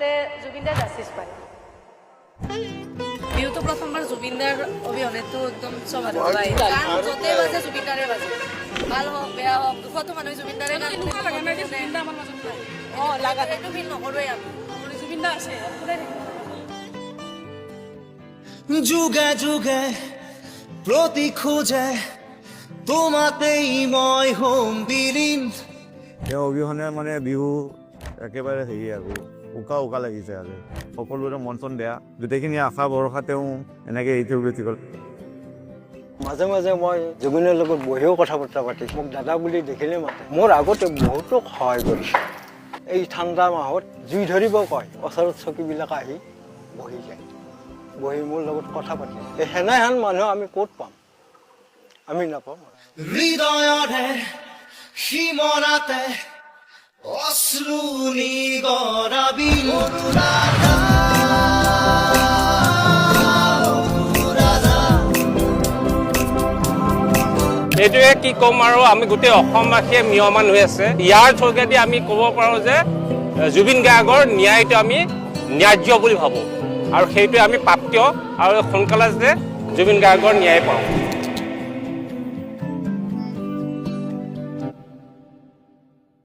যাতে জুবিনদাৰ জাষ্টিছ পায় বিহুটো প্ৰথমবাৰ জুবিনদাৰ অবিহনেতো একদম চব গান য'তে বাজে জুবিনদাৰে বাজে ভাল হওক বেয়া হওক দুখতো মানুহে জুবিনদাৰে গান লাগাটো ফিল নকৰোৱে আমি জুবিনদা আছে যুগে যুগে প্ৰতি খোজে তোমাতেই মই হোম বিলীন তেওঁ অবিহনে মানে বিহু একেবাৰে হেৰি আৰু উকা উকা লাগিছে আৰু সকলোৰে মন চন বেয়া গোটেইখিনি আশা ভৰসা তেওঁ এনেকৈ এৰি থৈ গুচি গ'ল মাজে মাজে মই জুবিনৰ লগত বহিও কথা বতৰা পাতি মোক দাদা বুলি দেখিলে মাতে মোৰ আগতে বহুতো সহায় কৰিছে এই ঠাণ্ডা মাহত জুই ধৰিব কয় ওচৰত চকীবিলাক আহি বহি যায় বহি মোৰ লগত কথা পাতি এই সেনেহেন মানুহ আমি ক'ত পাম আমি নাপাম হৃদয়ৰে সীমনাতে অশ্ৰু নিগৰাবি এইটোৱে কি ক'ম আৰু আমি গোটেই অসমবাসীয়ে ম্ৰিয়মান হৈ আছে ইয়াৰ যোগেদি আমি ক'ব পাৰোঁ যে জুবিন গাৰ্গৰ ন্যায়টো আমি ন্যায্য বুলি ভাবোঁ আৰু সেইটোৱে আমি প্ৰাপ্য আৰু সোনকালে যে জুবিন গাৰ্গৰ ন্যায় পাওঁ